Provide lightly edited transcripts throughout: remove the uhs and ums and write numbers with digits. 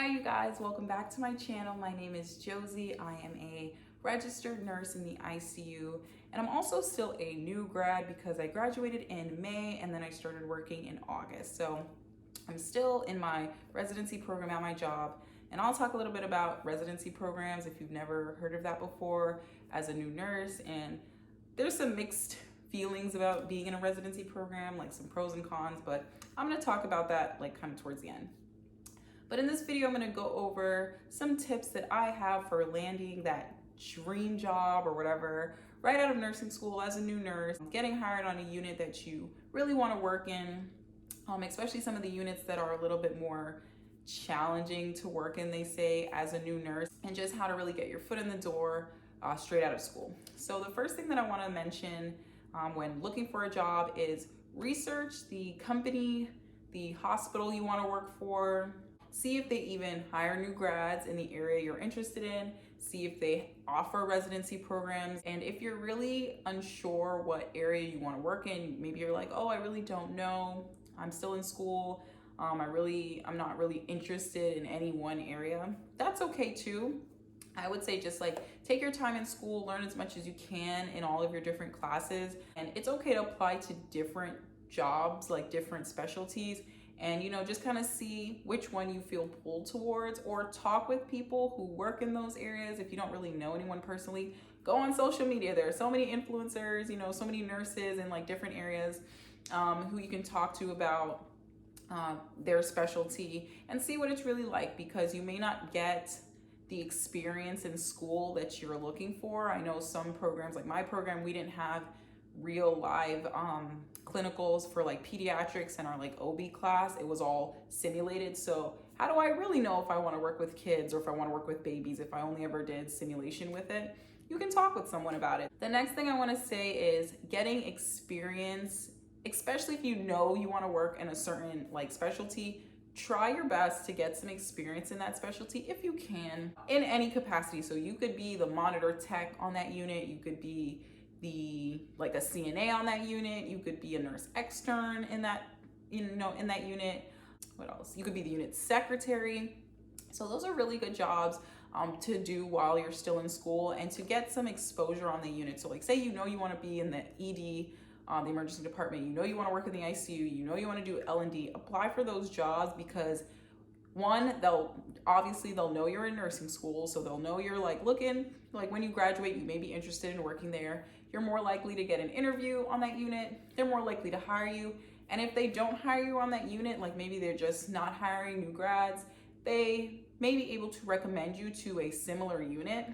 Hi you guys, welcome back to my channel. My name is Josie. I am a registered nurse in the ICU, and I'm also still a new grad because I graduated in May and then I started working in August. So I'm still in my residency program at my job, and I'll talk a little bit about residency programs if you've never heard of that before as a new nurse. And there's some mixed feelings about being in a residency program, like some pros and cons, but I'm going to talk about that like kind of towards the end. But in this video, I'm gonna go over some tips that I have for landing that dream job or whatever right out of nursing school as a new nurse, getting hired on a unit that you really wanna work in, especially some of the units that are a little bit more challenging to work in, they say, as a new nurse, and just how to really get your foot in the door straight out of school. So the first thing that I wanna mention when looking for a job is research the company, the hospital you wanna work for. See if they even hire new grads in the area you're interested in. See if they offer residency programs. And if you're really unsure what area you want to work in, maybe you're like, oh, I really don't know. I'm still in school. I'm not really interested in any one area. That's okay too. I would say just like take your time in school, learn as much as you can in all of your different classes. And it's okay to apply to different jobs, like different specialties, and just kind of see which one you feel pulled towards, or talk with people who work in those areas. If you don't really know anyone personally, go on social media. There are so many influencers, so many nurses in like different areas who you can talk to about their specialty and see what it's really like, because you may not get the experience in school that you're looking for. I know some programs, like my program, we didn't have real live clinicals for like pediatrics and our like OB class. It was all simulated. So how do I really know if I want to work with kids or if I want to work with babies if I only ever did simulation with it? You can talk with someone about it. The next thing I want to say is getting experience, especially if you know you want to work in a certain like specialty. Try your best to get some experience in that specialty if you can, in any capacity. So you could be the monitor tech on that unit, you could be like a CNA on that unit, you could be a nurse extern in that in that unit. What else? You could be the unit secretary. So those are really good jobs to do while you're still in school and to get some exposure on the unit. So like say you want to be in the ED, the emergency department, you want to work in the ICU, you want to do L&D, apply for those jobs, because one, they'll know you're in nursing school, so they'll know you're like looking, like when you graduate, you may be interested in working there. You're more likely to get an interview on that unit. They're more likely to hire you. And if they don't hire you on that unit, like maybe they're just not hiring new grads, they may be able to recommend you to a similar unit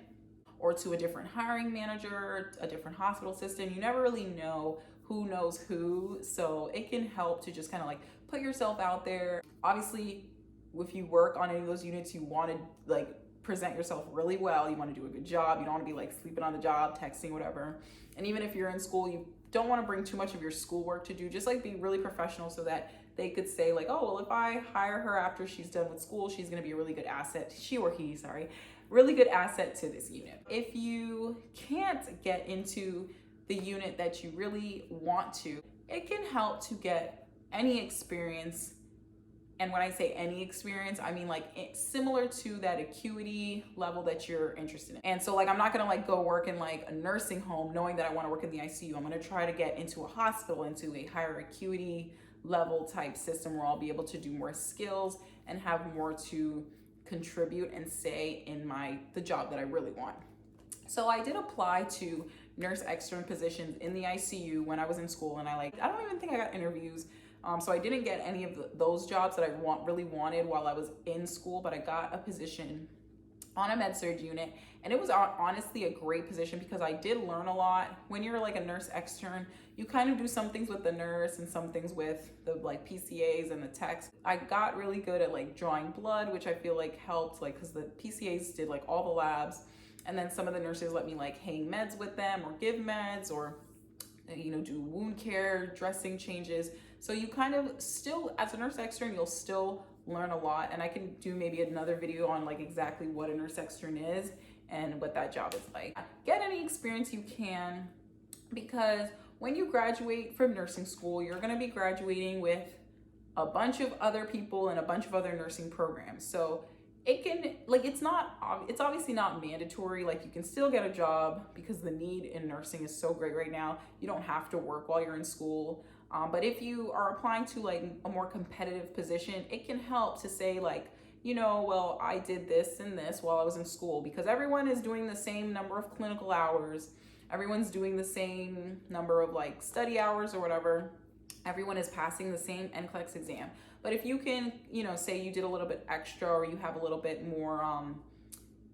or to a different hiring manager, a different hospital system. You never really know who knows who, so it can help to just kind of like put yourself out there. Obviously, if you work on any of those units, you want to like present yourself really well. You want to do a good job. You don't want to be like sleeping on the job, texting, whatever. And even if you're in school, you don't want to bring too much of your schoolwork to do. Just like be really professional so that they could say like, oh, well, if I hire her after she's done with school, she's going to be a really good asset. She or he, sorry, really good asset to this unit. If you can't get into the unit that you really want to, it can help to get any experience. And when I say any experience, I mean like similar to that acuity level that you're interested in. And so like, I'm not gonna like go work in like a nursing home knowing that I wanna work in the ICU. I'm gonna try to get into a hospital, into a higher acuity level type system where I'll be able to do more skills and have more to contribute and say in the job that I really want. So I did apply to nurse extern positions in the ICU when I was in school, and I don't even think I got interviews. So I didn't get any of those jobs that I really wanted while I was in school, but I got a position on a med-surg unit, and it was honestly a great position because I did learn a lot. When you're like a nurse extern, you kind of do some things with the nurse and some things with the like PCAs and the techs. I got really good at like drawing blood, which I feel like helped, like because the PCAs did like all the labs, and then some of the nurses let me like hang meds with them or give meds or do wound care, dressing changes. So you kind of still, as a nurse extern, you'll still learn a lot. And I can do maybe another video on like exactly what a nurse extern is and what that job is like. Get any experience you can, because when you graduate from nursing school, you're gonna be graduating with a bunch of other people and a bunch of other nursing programs. So it can, like, it's obviously not mandatory. Like, you can still get a job because the need in nursing is so great right now. You don't have to work while you're in school. But if you are applying to like a more competitive position, it can help to say like, well, I did this and this while I was in school, because everyone is doing the same number of clinical hours. Everyone's doing the same number of like study hours or whatever. Everyone is passing the same NCLEX exam. But if you can, say you did a little bit extra, or you have a little bit more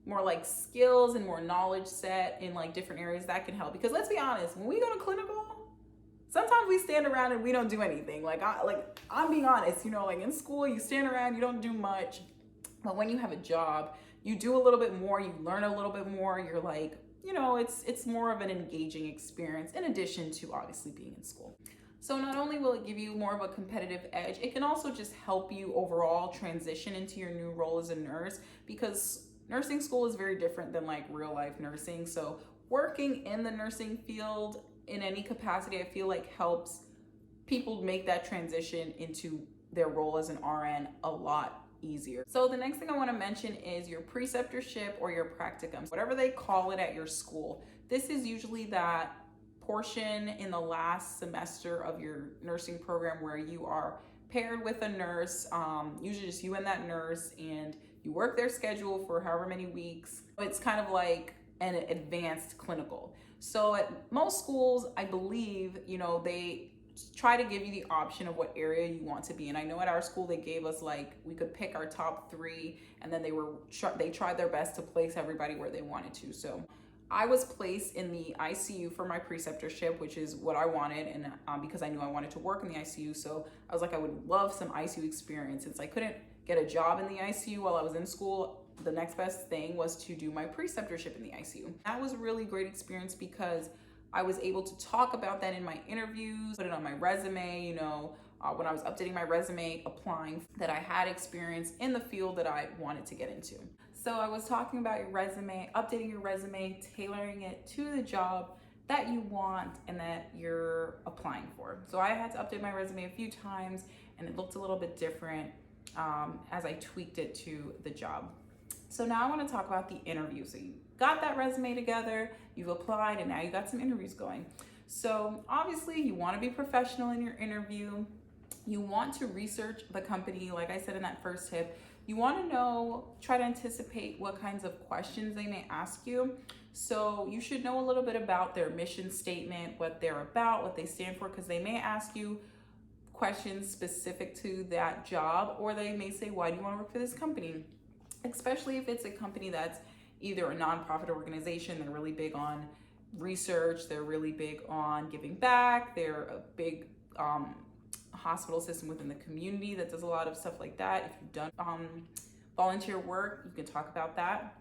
like skills and more knowledge set in like different areas, that can help. Because let's be honest, when we go to clinical, sometimes we stand around and we don't do anything. I'm being honest, like in school, you stand around, you don't do much. But when you have a job, you do a little bit more, you learn a little bit more. You're like, it's more of an engaging experience in addition to obviously being in school. So not only will it give you more of a competitive edge, it can also just help you overall transition into your new role as a nurse, because nursing school is very different than like real life nursing. So working in the nursing field in any capacity, I feel like helps people make that transition into their role as an RN a lot easier. So the next thing I want to mention is your preceptorship or your practicum, whatever they call it at your school. This is usually that portion in the last semester of your nursing program where you are paired with a nurse, usually just you and that nurse, and you work their schedule for however many weeks. It's kind of like an advanced clinical. So at most schools, I believe, they try to give you the option of what area you want to be in. I know at our school they gave us like, we could pick our top 3, and then they tried their best to place everybody where they wanted to. So I was placed in the ICU for my preceptorship, which is what I wanted, and because I knew I wanted to work in the ICU. So I was like, I would love some ICU experience. Since I couldn't get a job in the ICU while I was in school, the next best thing was to do my preceptorship in the ICU. That was a really great experience because I was able to talk about that in my interviews, put it on my resume, when I was updating my resume, applying, that I had experience in the field that I wanted to get into. So I was talking about your resume, updating your resume, tailoring it to the job that you want and that you're applying for. So I had to update my resume a few times, and it looked a little bit different as I tweaked it to the job. So now I want to talk about the interview. So you got that resume together, you've applied, and now you got some interviews going. So obviously you want to be professional in your interview. You want to research the company. Like I said in that first tip, you want to try to anticipate what kinds of questions they may ask you. So you should know a little bit about their mission statement, what they're about, what they stand for, because they may ask you questions specific to that job, or they may say, why do you want to work for this company? Especially if it's a company that's either a nonprofit organization, they're really big on research, they're really big on giving back, they're a big hospital system within the community that does a lot of stuff like that. If you've done volunteer work, you can talk about that.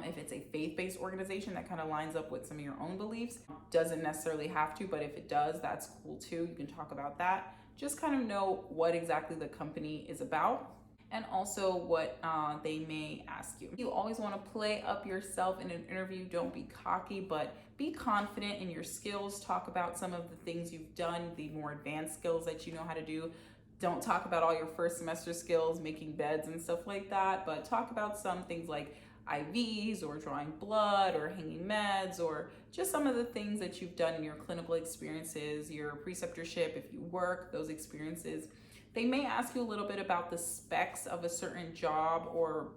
If it's a faith-based organization, that kind of lines up with some of your own beliefs. Doesn't necessarily have to, but if it does, that's cool too. You can talk about that. Just kind of know what exactly the company is about, and also what they may ask you. You always want to play up yourself in an interview. Don't be cocky, but be confident in your skills. Talk about some of the things you've done, the more advanced skills that you know how to do. Don't talk about all your first semester skills, making beds and stuff like that, but talk about some things like IVs or drawing blood or hanging meds, or just some of the things that you've done in your clinical experiences, your preceptorship, if you work, those experiences. They may ask you a little bit about the specs of a certain job or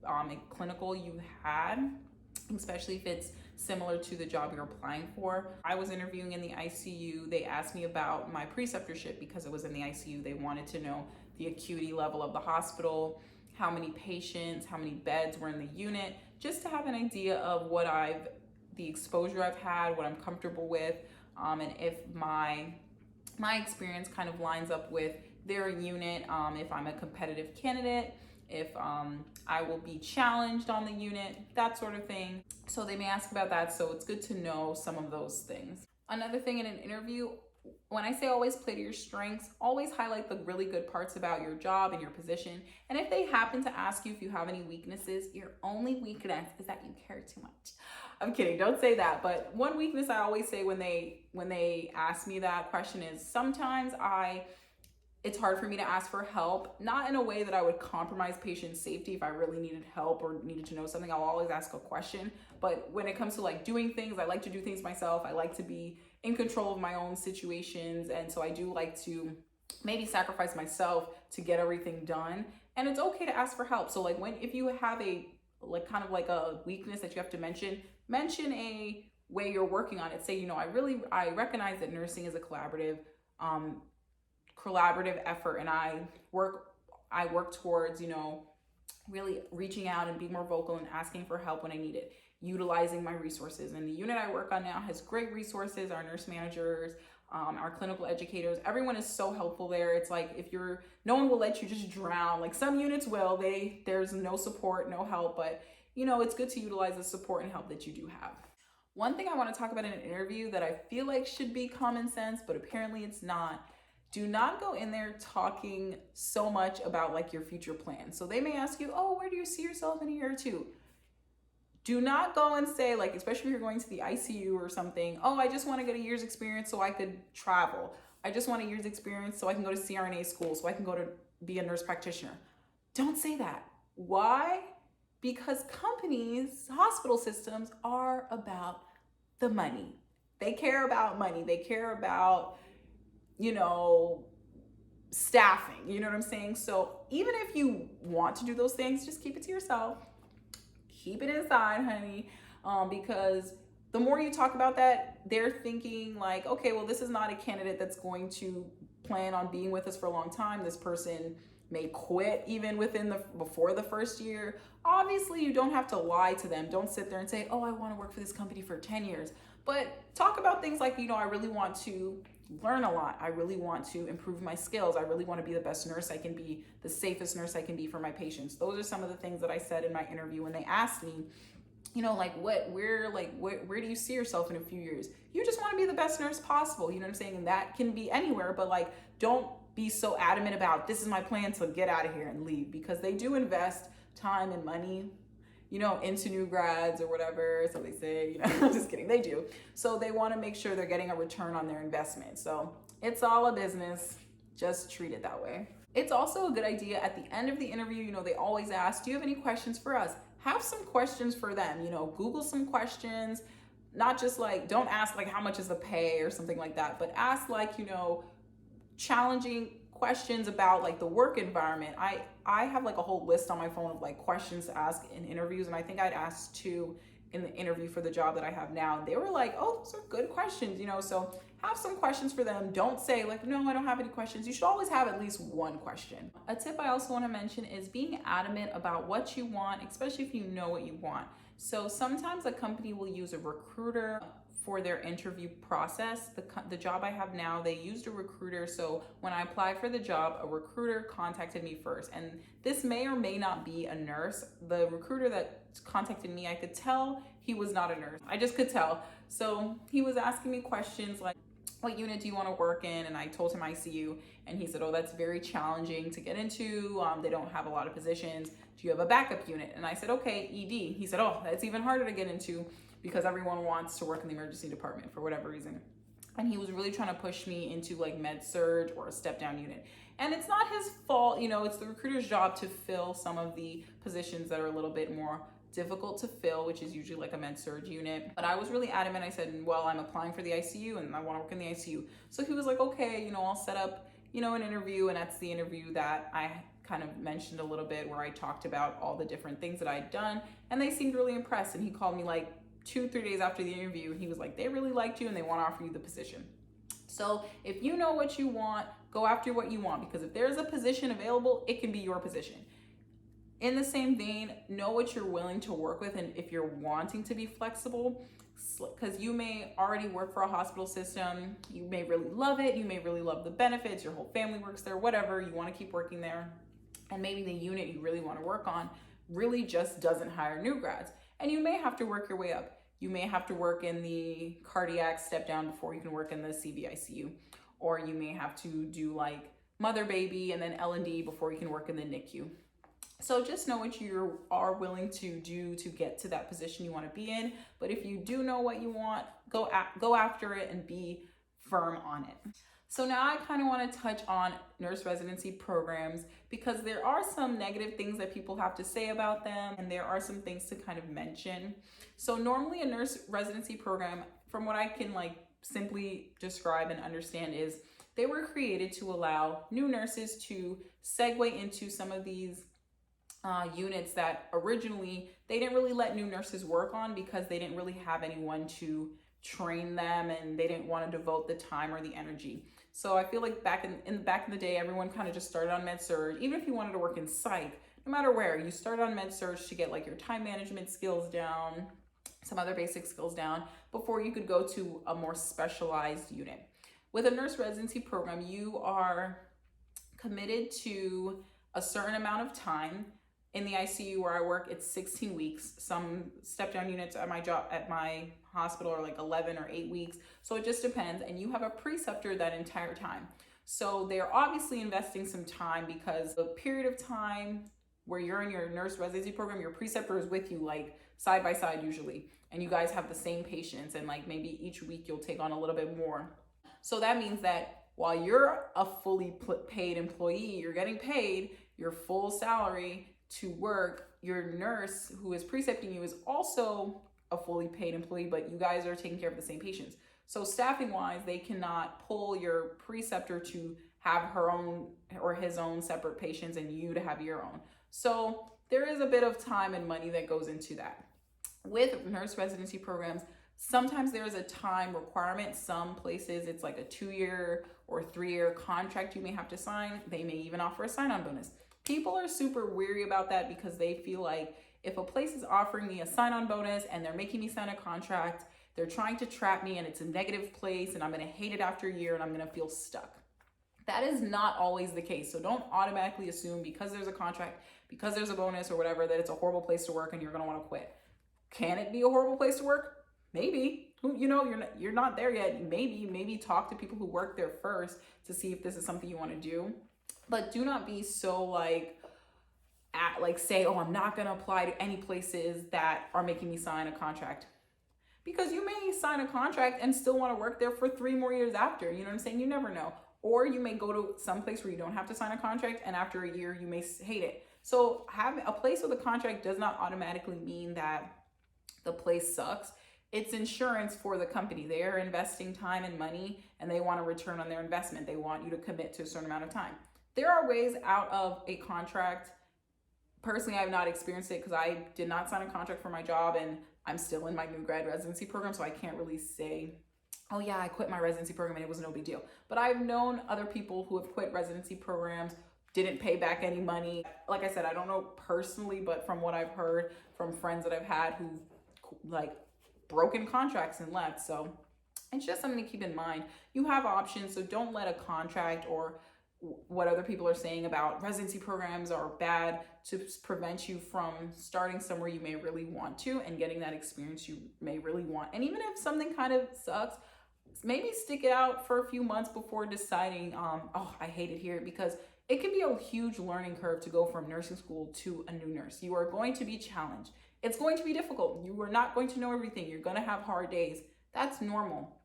a clinical you had, especially if it's similar to the job you're applying for. I was interviewing in the ICU. They asked me about my preceptorship because it was in the ICU. They wanted to know the acuity level of the hospital, how many patients, how many beds were in the unit, just to have an idea of the exposure I've had, what I'm comfortable with, and if my experience kind of lines up with their unit, if I'm a competitive candidate, if I will be challenged on the unit, that sort of thing. So they may ask about that, so it's good to know some of those things. Another thing in an interview, when I say always play to your strengths, always highlight the really good parts about your job and your position. And if they happen to ask you if you have any weaknesses, your only weakness is that you care too much. I'm kidding, don't say that. But one weakness I always say when they ask me that question is sometimes I it's hard for me to ask for help, not in a way that I would compromise patient safety. If I really needed help or needed to know something, I'll always ask a question. But when it comes to like doing things, I like to do things myself. I like to be in control of my own situations. And so I do like to maybe sacrifice myself to get everything done. And it's okay to ask for help. So like if you have a like kind of like a weakness that you have to mention a way you're working on it. Say, I recognize that nursing is a collaborative effort, and I work towards, really reaching out and being more vocal and asking for help when I need it, utilizing my resources. And the unit I work on now has great resources. Our nurse managers, our clinical educators, everyone is so helpful there. It's like no one will let you just drown. Like some units will, there's no support, no help, but it's good to utilize the support and help that you do have. One thing I want to talk about in an interview that I feel like should be common sense, but apparently it's not. Do not go in there talking so much about like your future plans. So they may ask you, oh, where do you see yourself in a year or two? Do not go and say, like, especially if you're going to the ICU or something, oh, I just want to get a year's experience so I could travel. I just want a year's experience so I can go to CRNA school, so I can go to be a nurse practitioner. Don't say that. Why? Because companies, hospital systems are about the money. They care about money. They care about, staffing, you know what I'm saying? So even if you want to do those things, just keep it to yourself. Keep it inside, honey, because the more you talk about that, they're thinking like, okay, well, this is not a candidate that's going to plan on being with us for a long time. This person may quit even before the first year. Obviously, you don't have to lie to them. Don't sit there and say, oh, I want to work for this company for 10 years. But talk about things like, I really want to learn a lot. I really want to improve my skills. I really want to be the best nurse I can be, the safest nurse I can be for my patients. Those are some of the things that I said in my interview when they asked me, where do you see yourself in a few years? You just want to be the best nurse possible. You know what I'm saying? And that can be anywhere, but like, don't be so adamant about this is my plan to get out of here and leave, because they do invest time and money, into new grads or whatever. So they say, just kidding. They do. So they want to make sure they're getting a return on their investment. So it's all a business. Just treat it that way. It's also a good idea at the end of the interview, they always ask, do you have any questions for us? Have some questions for them, Google some questions, not just like, don't ask like how much is the pay or something like that, but ask like, challenging questions about like the work environment. I have like a whole list on my phone of like questions to ask in interviews, and I think I'd asked 2 in the interview for the job that I have now, and they were like, oh, those are good questions, so have some questions for them. Don't say like, no, I don't have any questions. You should always have at least one question. A tip I also want to mention is being adamant about what you want, especially if you know what you want. So sometimes a company will use a recruiter for their interview process. The job I have now, they used a recruiter. So when I applied for the job, a recruiter contacted me first. And this may or may not be a nurse. The recruiter that contacted me, I could tell he was not a nurse. I just could tell. So he was asking me questions like, what unit do you want to work in? And I told him ICU. And he said, oh, that's very challenging to get into. They don't have a lot of positions. Do you have a backup unit? And I said, okay, ED. He said, oh, that's even harder to get into, because everyone wants to work in the emergency department for whatever reason. And he was really trying to push me into like med surg or a step down unit. And it's not his fault, it's the recruiter's job to fill some of the positions that are a little bit more difficult to fill, which is usually like a med surg unit. But I was really adamant. I said, well, I'm applying for the ICU and I want to work in the ICU. So he was like, okay, I'll set up, an interview. And that's the interview that I kind of mentioned a little bit, where I talked about all the different things that I'd done. And they seemed really impressed. And he called me like 2-3 days after the interview, and he was like, they really liked you and they want to offer you the position. So if you know what you want, go after what you want, because if there's a position available, it can be your position. In the same vein, know what you're willing to work with, and if you're wanting to be flexible, because you may already work for a hospital system, you may really love it, you may really love the benefits, your whole family works there, whatever, you want to keep working there, and maybe the unit you really want to work on really just doesn't hire new grads. And you may have to work your way up. You may have to work in the cardiac step down before you can work in the CVICU. Or you may have to do like mother baby and then L&D before you can work in the NICU. So just know what you are willing to do to get to that position you want to be in. But if you do know what you want, go after it and be firm on it. So now I kind of want to touch on nurse residency programs because there are some negative things that people have to say about them, and there are some things to kind of mention. So normally a nurse residency program, from what I can like simply describe and understand, is they were created to allow new nurses to segue into some of these units that originally they didn't really let new nurses work on because they didn't really have anyone to train them, and they didn't want to devote the time or the energy. So I feel like back in the day, everyone kind of just started on med surg. Even if you wanted to work in psych, no matter where, you started on med surg to get like your time management skills down, some other basic skills down before you could go to a more specialized unit. With a nurse residency program, you are committed to a certain amount of time. In the ICU where I work, it's 16 weeks. Some step down units at my hospital are like 11 or 8 weeks. So it just depends. And you have a preceptor that entire time. So they're obviously investing some time because the period of time where you're in your nurse residency program, your preceptor is with you like side by side usually. And you guys have the same patients, and like maybe each week you'll take on a little bit more. So that means that while you're a fully paid employee, you're getting paid your full salary to work, your nurse who is precepting you is also a fully paid employee, but you guys are taking care of the same patients. So staffing wise, they cannot pull your preceptor to have her own or his own separate patients and you to have your own. So there is a bit of time and money that goes into that. With nurse residency programs, sometimes there is a time requirement. Some places it's like a 2-year or 3-year contract you may have to sign. They may even offer a sign-on bonus. People are super weary about that because they feel like if a place is offering me a sign-on bonus and they're making me sign a contract, they're trying to trap me and it's a negative place and I'm going to hate it after a year and I'm going to feel stuck. That is not always the case. So don't automatically assume because there's a contract, because there's a bonus or whatever, that it's a horrible place to work and you're going to want to quit. Can it be a horrible place to work? Maybe. You're not there yet. Maybe talk to people who work there first to see if this is something you want to do. But do not be so say, oh, I'm not going to apply to any places that are making me sign a contract. Because you may sign a contract and still want to work there for 3 more years after. You know what I'm saying? You never know. Or you may go to some place where you don't have to sign a contract, and after a year, you may hate it. So having a place with a contract does not automatically mean that the place sucks. It's insurance for the company. They're investing time and money, and they want a return on their investment. They want you to commit to a certain amount of time. There are ways out of a contract. Personally, I have not experienced it because I did not sign a contract for my job and I'm still in my new grad residency program. So I can't really say, oh yeah, I quit my residency program and it was no big deal. But I've known other people who have quit residency programs, didn't pay back any money. Like I said, I don't know personally, but from what I've heard from friends that I've had who've broken contracts and left. So it's just something to keep in mind. You have options, so don't let a contract or what other people are saying about residency programs are bad to prevent you from starting somewhere you may really want to and getting that experience you may really want. And even if something kind of sucks, maybe stick it out for a few months before deciding, oh, I hate it here, because it can be a huge learning curve to go from nursing school to a new nurse. You are going to be challenged. It's going to be difficult. You are not going to know everything. You're going to have hard days. That's normal.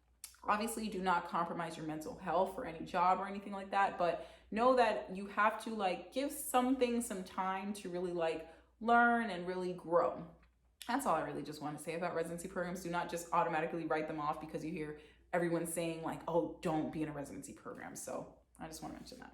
Obviously, do not compromise your mental health for any job or anything like that, but know that you have to give something some time to really learn and really grow. That's all I really just want to say about residency programs. Do not just automatically write them off because you hear everyone saying oh, don't be in a residency program. So I just want to mention that.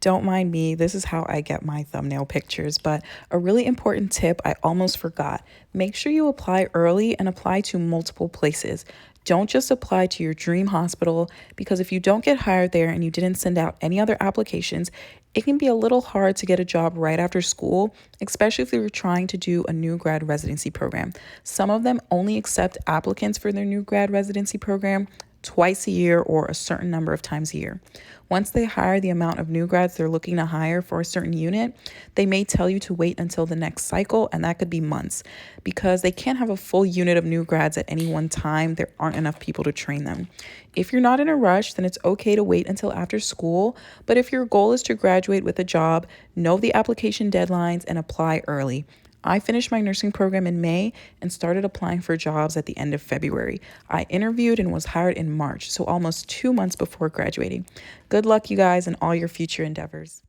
Don't mind me, this is how I get my thumbnail pictures, but a really important tip I almost forgot. Make sure you apply early and apply to multiple places. Don't just apply to your dream hospital, because if you don't get hired there and you didn't send out any other applications, it can be a little hard to get a job right after school, especially if you're trying to do a new grad residency program. Some of them only accept applicants for their new grad residency program twice a year or a certain number of times a year. Once they hire the amount of new grads they're looking to hire for a certain unit, they may tell you to wait until the next cycle, and that could be months, because they can't have a full unit of new grads at any one time. There aren't enough people to train them. If you're not in a rush, then it's okay to wait until after school, but if your goal is to graduate with a job, know the application deadlines and apply early. I finished my nursing program in May and started applying for jobs at the end of February. I interviewed and was hired in March, so almost 2 months before graduating. Good luck, you guys, in all your future endeavors.